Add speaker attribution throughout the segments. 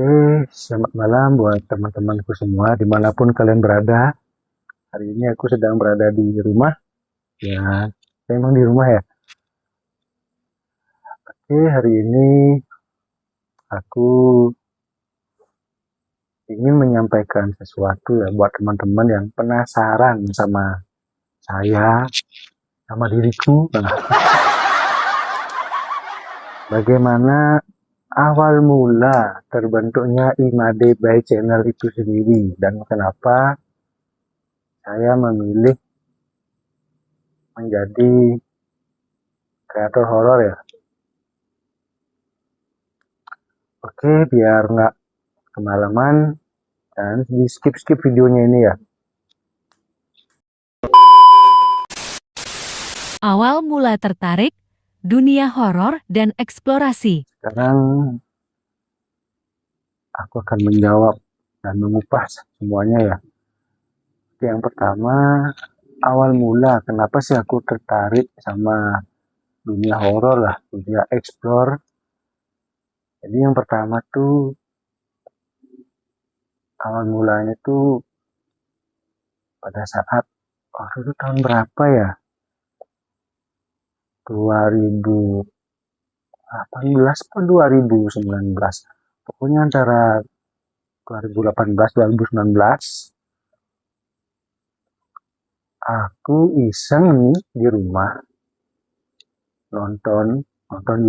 Speaker 1: Oke, selamat malam buat teman-temanku semua, dimanapun kalian berada. Hari ini aku sedang berada di rumah. Ya, saya emang di rumah ya. Oke, hari ini aku ingin menyampaikan sesuatu ya buat teman-teman yang penasaran sama saya, sama diriku. Nah, bagaimana awal mula terbentuknya Imade by Channel itu sendiri dan kenapa saya memilih menjadi kreator horor ya. Oke, biar nggak kemalaman dan di skip videonya ini ya.
Speaker 2: Awal mula tertarik, dunia horor dan eksplorasi.
Speaker 1: Sekarang aku akan menjawab dan mengupas semuanya ya. Yang pertama, awal mula kenapa sih aku tertarik sama dunia horor lah, dunia explore. Jadi yang pertama tuh awal mulanya tuh pada saat waktu itu tahun berapa ya? 2018 atau 2019. Pokoknya antara 2018 2019 aku iseng nih di rumah nonton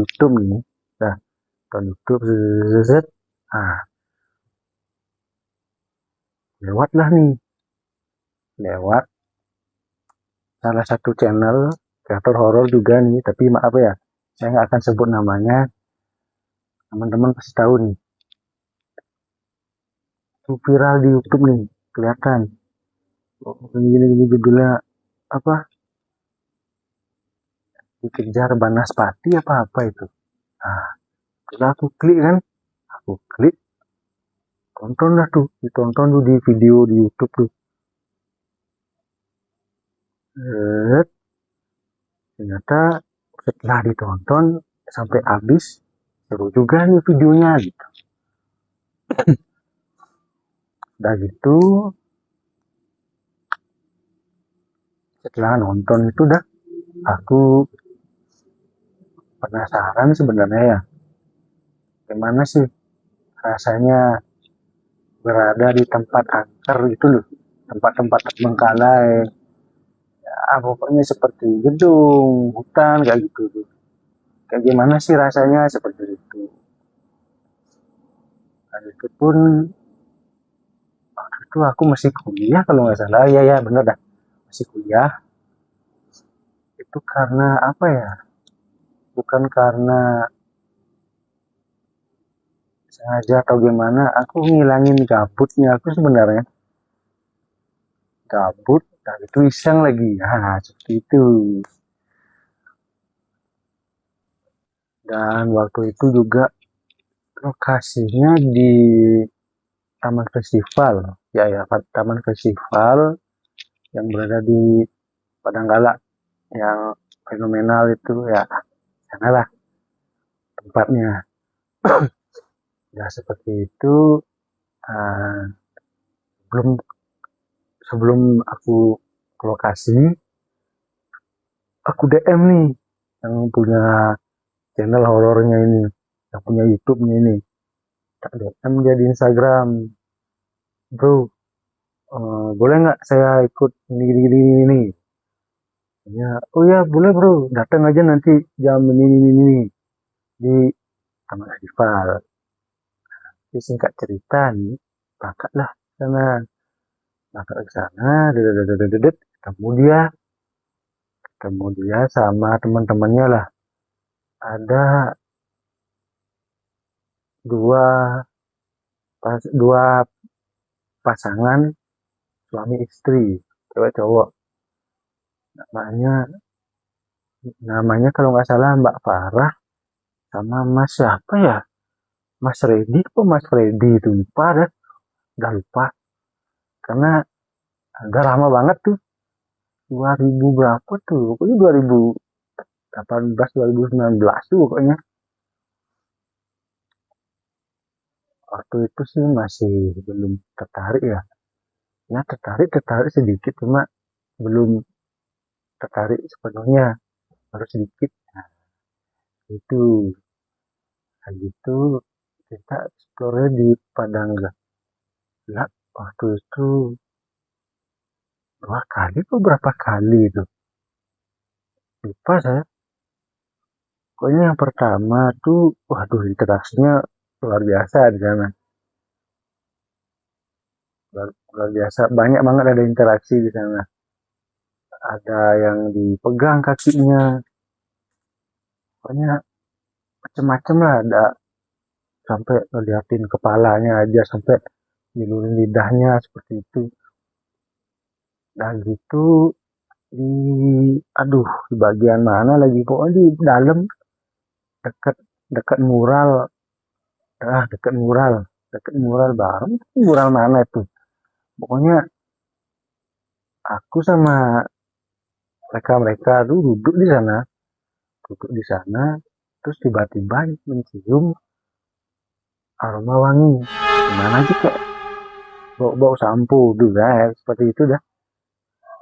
Speaker 1: YouTube nih. Nah, nonton YouTube zzzz. Ah, lewat salah satu channel kreator horor juga nih, tapi maaf ya, saya nggak akan sebut namanya. Teman-teman pasti tahu nih. Itu viral di YouTube nih, kelihatan. Oh, gini judulnya apa? Dikejar Banaspati apa itu. Nah, setelah aku klik kan, aku klik, tonton lah tuh, ditonton tuh di video di YouTube tuh. Ternyata setelah ditonton sampai habis, seru juga nih videonya gitu. Udah gitu, setelah nonton itu dah, aku penasaran sebenarnya ya, gimana sih rasanya berada di tempat angker gitu loh, tempat-tempat terbengkalai. Ya, pokoknya seperti gedung, hutan kayak gitu tuh. Kayak gimana sih rasanya seperti itu. Dan itu pun waktu itu aku masih kuliah kalau nggak salah. Ya ya bener dah, masih kuliah. Itu karena apa ya? Bukan karena sengaja atau gimana, aku ngilangin gabutnya aku sebenarnya. Gabut, dan itu iseng lagi. Nah, seperti itu. Dan waktu itu juga lokasinya di Taman Festival. Ya, ya, Taman Festival yang berada di Padanggala yang fenomenal itu ya, sanalah tempatnya. Ya, seperti itu. Uh, belum sebelum aku ke lokasi, aku DM nih yang punya channel horornya ini, yang punya YouTube-nya ini. Tak DM dia di Instagram, bro, boleh nggak saya ikut ini? Ya, oh ya boleh bro, datang aja nanti jam ini di Taman Festival. Jadi singkat cerita nih, berangkat lah sana, berangkat ke sana, dedet, ketemu dia sama teman-temannya lah. Ada dua dua pasangan suami istri, cewek cowok. Namanya namanya kalau nggak salah Mbak Farah sama Mas siapa ya? Mas Reddy kok Mas Reddy itu lupa dah, udah lupa karena agak lama banget tuh, 2000 berapa tuh, pokoknya 2018 2019 tuh pokoknya. waktu itu sih masih belum tertarik ya. Ya tertarik sedikit, cuma belum tertarik sepenuhnya, baru sedikit. Nah, itu lagi itu kita explore di Padang Gelap waktu itu 2 kali atau berapa kali itu, lupa saya. Pokoknya yang pertama tuh, waduh, interaksinya luar biasa di sana. Luar biasa, banyak banget ada interaksi di sana. Ada yang dipegang kakinya, pokoknya macem-macem lah. Ada sampai ngeliatin kepalanya aja, sampai ngilurin lidahnya seperti itu. Dan gitu di, aduh, di bagian mana lagi, pokoknya di dalam, dekat dekat mural, dekat mural, baru, mural mana itu, pokoknya aku sama mereka tuh duduk di sana, terus tiba-tiba mencium aroma wangi, gimana aja kayak bau sampo juga ya, seperti itu dah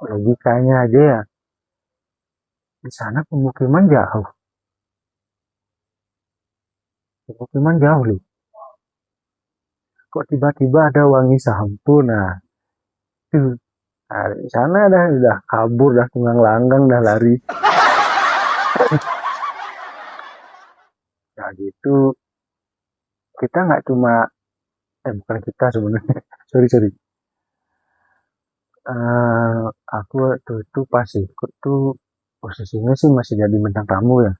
Speaker 1: logikanya aja ya. Di sana pemukiman jauh loh, kok tiba-tiba ada wangi sampo. Nah itu, nah, di sana dah udah kabur, dah tunggang langgang, dah lari. Nah gitu, kita nggak cuma, bukan kita sebenarnya, sorry. Eh, aku waktu itu pas ikut tuh posisinya sih masih jadi bintang tamu ya,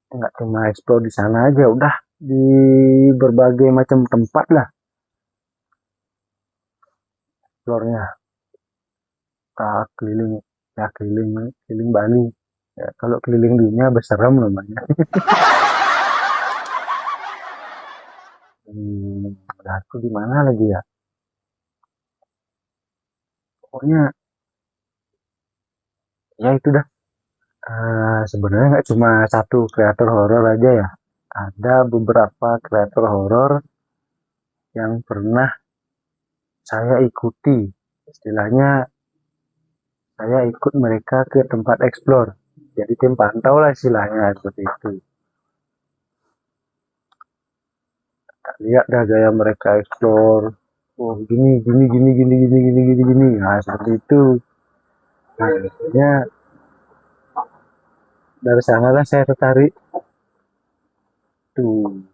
Speaker 1: nggak cuma explore di sana aja, udah di berbagai macam tempat lah explore-nya. Keliling, ya keliling keliling Bali ya, kalau keliling dunia berserem namanya. Udah aku di mana lagi ya, pokoknya ya itu dah. Sebenarnya nggak cuma satu kreator horor aja ya, ada beberapa kreator horor yang pernah saya ikuti, istilahnya saya ikut mereka ke tempat explore, jadi tim pantau lah istilahnya seperti itu. Lihat dah gaya mereka explore, oh gini gini gini gini gini gini gini gini, nah seperti itu. Nah, akhirnya dari sanalah saya tertarik tuh,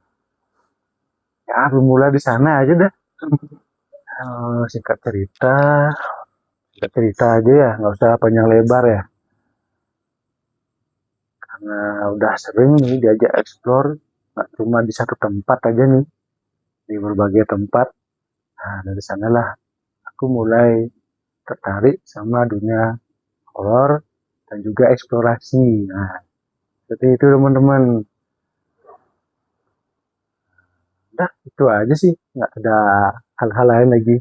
Speaker 1: ya bermula di sana aja dah. Eh, singkat cerita singkat cerita aja ya, nggak usah panjang lebar ya, karena udah sering nih diajak explore, nggak cuma di satu tempat aja nih, di berbagai tempat. Nah dari sanalah aku mulai tertarik sama dunia horor dan juga eksplorasi. Nah seperti itu teman-teman. Udah itu aja sih, nggak ada hal-hal lain lagi.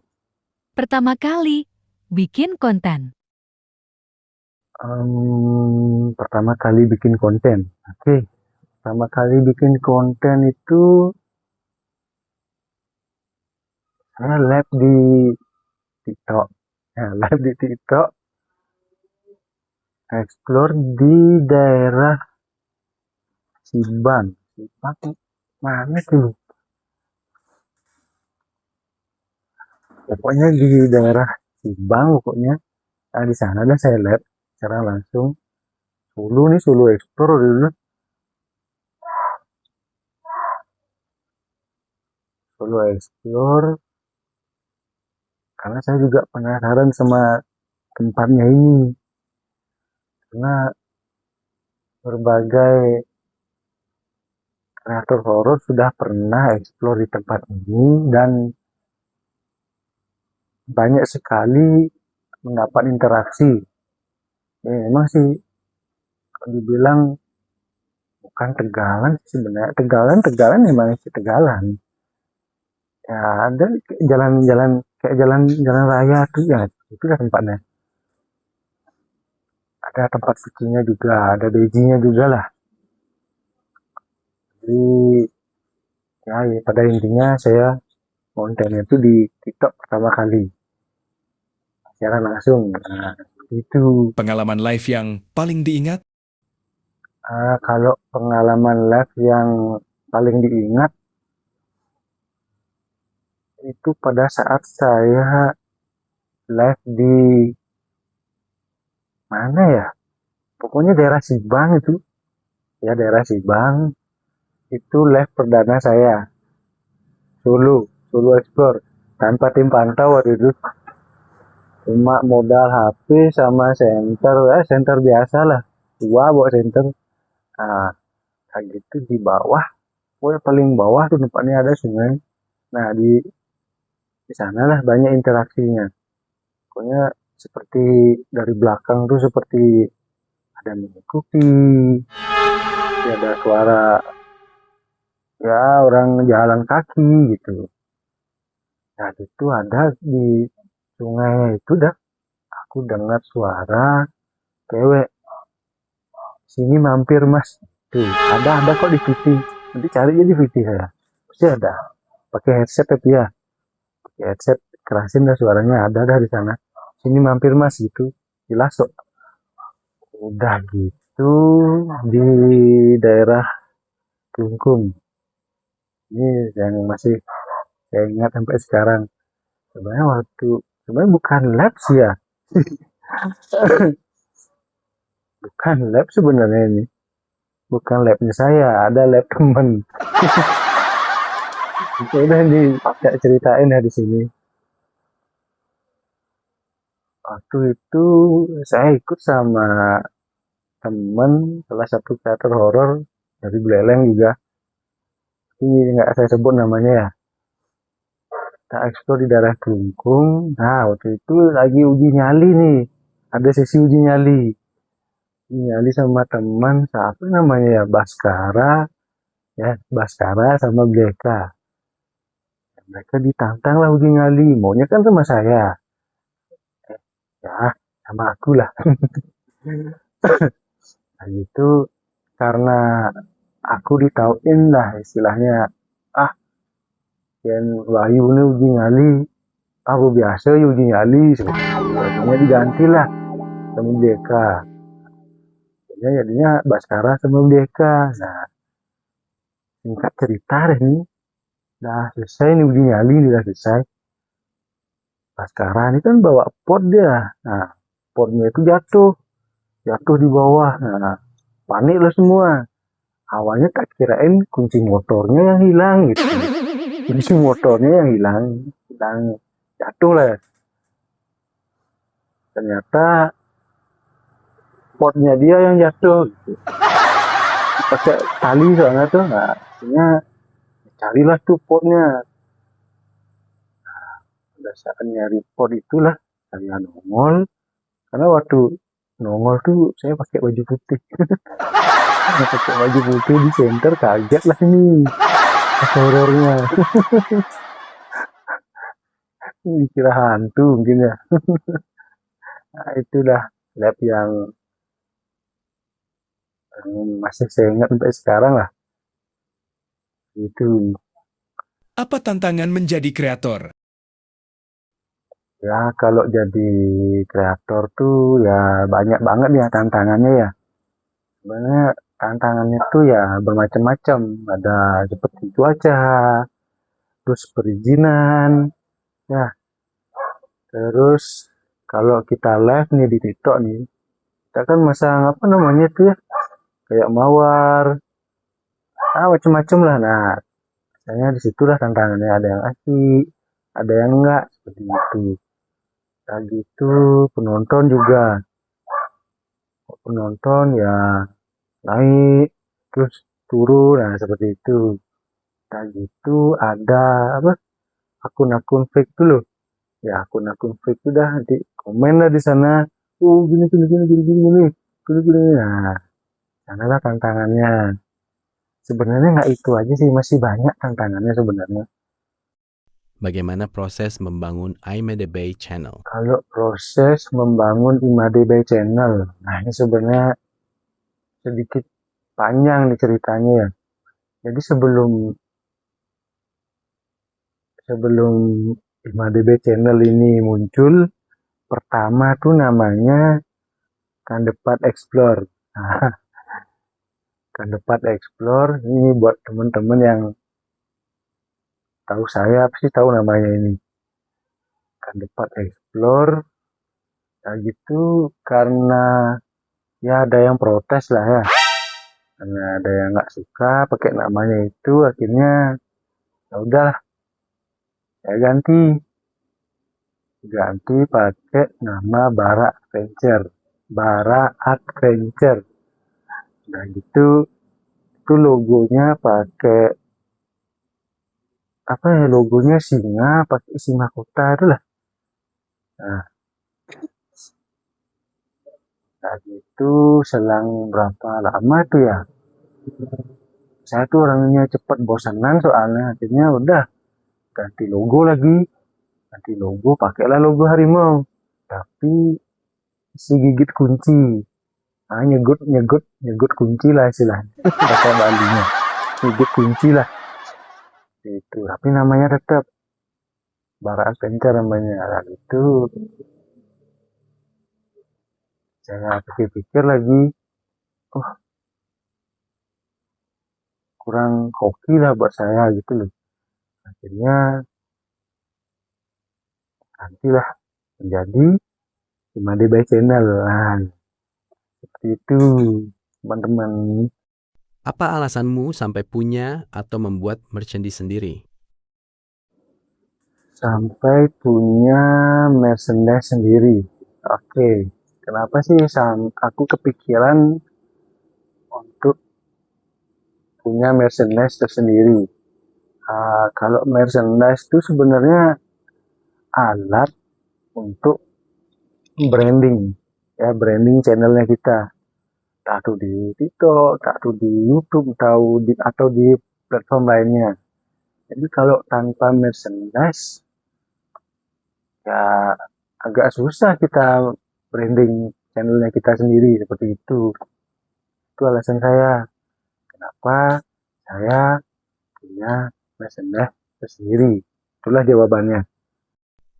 Speaker 2: Pertama kali bikin konten.
Speaker 1: Pertama kali bikin konten, oke. Pertama kali bikin konten itu saya live di TikTok, ya, live di TikTok, explore di daerah Siban, mana tuh, pokoknya di daerah Sibang pokoknya. Nah, di sana dah saya live secara langsung, solo explore dulu, solo explore, karena saya juga penasaran sama tempatnya ini, karena berbagai kreator horor sudah pernah explore di tempat ini dan banyak sekali mendapat interaksi. Ya, memang sih kalau dibilang bukan Tegalan sebenarnya, Tegalan memang sih Tegalan. Ya ada jalan-jalan kayak jalan jalan raya tuh ya, itu lah tempatnya. Ada tempat sucinya juga, ada bejinya juga lah. Jadi Ya, pada intinya saya kontennya itu di TikTok pertama kali, siaran langsung. Nah, itu.
Speaker 3: Pengalaman live yang paling diingat?
Speaker 1: Kalau pengalaman live yang paling diingat itu pada saat saya live di mana ya? Pokoknya daerah Sibang itu. Ya, daerah Sibang. Itu live perdana saya. Solo Explore. Tanpa tim pantau waktu itu. Cuma modal HP sama senter. Senter biasa lah. Dua bawa senter. Nah, kayak gitu di bawah. Pokoknya paling bawah tuh tempatnya ada sungai. Nah, di sana lah banyak interaksinya. Pokoknya seperti dari belakang tuh seperti ada mengikuti, ada suara ya orang jalan kaki gitu. Nah itu ada di sungai itu dah aku dengar suara cewek, sini mampir mas. Tuh ada kok di VT. Nanti cari aja di VT saya. Pasti ada. Pakai headset tapi ya, pakai headset kerasin dah suaranya ada dah di sana. Sini mampir mas gitu. Jelas kok. Udah gitu di daerah Klungkung. Ini yang masih saya ingat sampai sekarang. Sebenarnya bukan lab sih ya. Bukan lab sebenarnya ini. Bukan labnya saya, ada lab temen. Udah tak ceritain ya di sini. Waktu itu saya ikut sama temen salah satu teater horor dari Buleleng juga. Ini nggak saya sebut namanya ya. Kita eksplor di daerah Klungkung. Nah, waktu itu lagi uji nyali nih. Ada sesi uji nyali. Uji nyali sama teman, siapa namanya ya? Baskara sama Bleka. Mereka ditantang lah uji nyali. Maunya kan sama saya. Ya, sama aku lah. Nah, itu karena aku ditauin lah istilahnya. Ah, yang Wahyu ini uji nyali. Aku biasa uji nyali. Sebenarnya diganti lah sama Bleka. Jadinya Baskara sama Bleka. Nah, singkat cerita deh nih. Udah selesai nih uji nyali, udah selesai. Baskara ini kan bawa pot dia. Nah, potnya itu jatuh di bawah. Nah, panik lah semua. Awalnya tak kirain kunci motornya yang hilang gitu. Kunci motornya yang hilang, jatuh lah. Ternyata potnya dia yang jatuh. Gitu. Pakai tali soalnya tuh, nah, akhirnya carilah tuh potnya. Pada saat nyari pot itulah saya nongol. Karena waktu nongol tuh saya pakai baju putih. Pakai baju putih di center, kaget lah ini horornya. Dikira hantu mungkin ya. Nah, itulah lab yang masih saya ingat sampai sekarang lah. Itu
Speaker 3: Apa tantangan menjadi kreator?
Speaker 1: ya kalau jadi kreator tuh ya banyak banget ya tantangannya ya. Sebenarnya tantangannya tuh ya bermacam-macam. Ada seperti cuaca, terus perizinan, ya. Terus kalau kita live nih di TikTok nih, kita kan masang apa namanya tuh ya, kayak mawar, macam-macam lah. Nah, misalnya disitulah tantangannya, ada yang asik, ada yang enggak, seperti itu. Nah gitu, penonton juga. Penonton ya naik, terus turun, nah seperti itu. Nah gitu, ada apa, akun-akun fake tuh loh. Ya akun-akun fake itu dah nanti komen lah di sana. Gini, gini, gini, gini, gini, gini, gini, gini. Nah, sanalah tantangannya. Sebenarnya nggak itu aja sih, masih banyak tantangannya sebenarnya.
Speaker 4: Bagaimana proses membangun Imade Bay Channel?
Speaker 1: Kalau proses membangun Imade Bay Channel, nah ini sebenarnya sedikit panjang nih ceritanya ya. Jadi sebelum sebelum 5DB channel ini muncul, pertama tuh namanya Kandepat Explore. Nah, Kandepat Explore ini buat teman-teman yang tahu saya pasti tahu namanya ini. Kandepat Explore. Nah gitu karena ya ada yang protes lah ya. Karena ada yang nggak suka pakai namanya itu, akhirnya ya udah saya ganti pakai nama Bara Adventure. Bara Adventure. Nah gitu, itu logonya pakai apa ya, logonya singa pakai isi mahkota itu lah. Nah gitu selang berapa lama tuh ya, saya tuh orangnya cepet bosanan soalnya, akhirnya udah ganti logo pakailah logo harimau, tapi si gigit kunci, nyegut kunci lah istilahnya, bahasa Balinya, gigit kunci lah itu, tapi namanya tetap Bara Adventure namanya. Nah, itu saya pikir-pikir lagi, oh kurang hoki lah buat saya gitu loh, akhirnya gantilah menjadi 5DB channel. Nah, seperti itu teman-teman.
Speaker 4: Apa alasanmu sampai punya atau membuat merchandise sendiri?
Speaker 1: Sampai punya merchandise sendiri. Oke, kenapa sih aku kepikiran untuk punya merchandise tersendiri? Kalau merchandise itu sebenarnya alat untuk branding, ya branding channelnya kita. Tak tuh di TikTok, tak tuh di YouTube, atau di platform lainnya. Jadi kalau tanpa merchandise, ya agak susah kita branding channelnya kita sendiri seperti itu. Itu alasan saya kenapa saya punya merchandise tersendiri. Itulah jawabannya.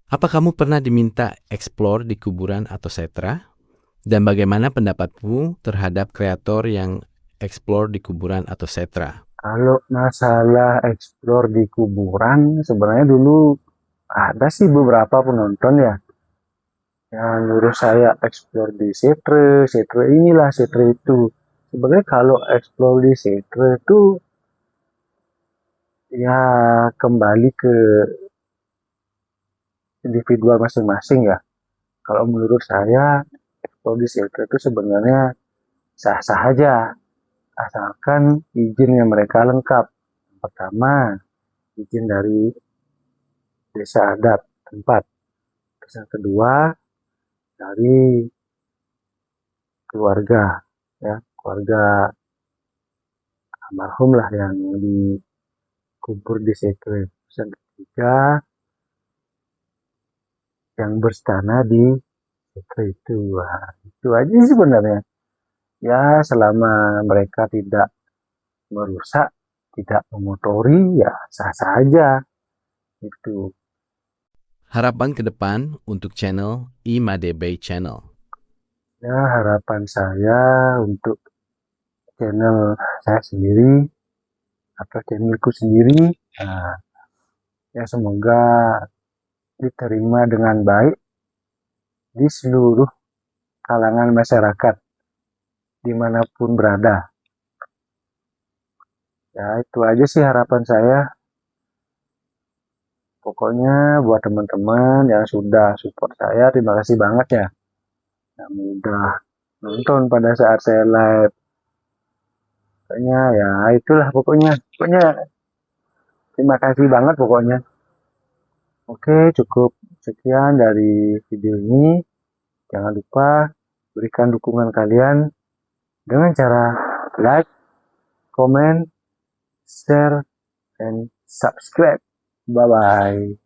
Speaker 4: Apa kamu pernah diminta explore di kuburan atau setra? Dan bagaimana pendapatmu terhadap kreator yang explore di kuburan atau setra?
Speaker 1: Kalau masalah explore di kuburan, sebenarnya dulu ada sih beberapa penonton ya yang nyuruh saya explore di setre inilah, setre itu. Sebenarnya kalau explore di setre itu ya kembali ke individual masing-masing ya. Kalau menurut saya explore di setre itu sebenarnya sah-sah aja, asalkan izinnya mereka lengkap. Pertama, izin dari desa adat tempat. Terus yang kedua, dari keluarga, ya keluarga almarhum lah yang dikubur di situ. Terus yang ketiga, yang berstana di situ itu. Wah, itu aja sih sebenarnya. Ya selama mereka tidak merusak, tidak memotori, ya sah-sah aja. Itu.
Speaker 4: Harapan ke depan untuk channel I5DB Channel.
Speaker 1: Ya harapan saya untuk channel saya sendiri atau channelku sendiri, nah, ya semoga diterima dengan baik di seluruh kalangan masyarakat dimanapun berada. Ya itu aja sih harapan saya. Pokoknya buat teman-teman yang sudah support saya, terima kasih banget ya. Yang udah nonton pada saat saya live. Pokoknya ya itulah pokoknya. Pokoknya terima kasih banget pokoknya. Oke, cukup sekian dari video ini. Jangan lupa berikan dukungan kalian dengan cara like, comment, share, and subscribe. Bye-bye.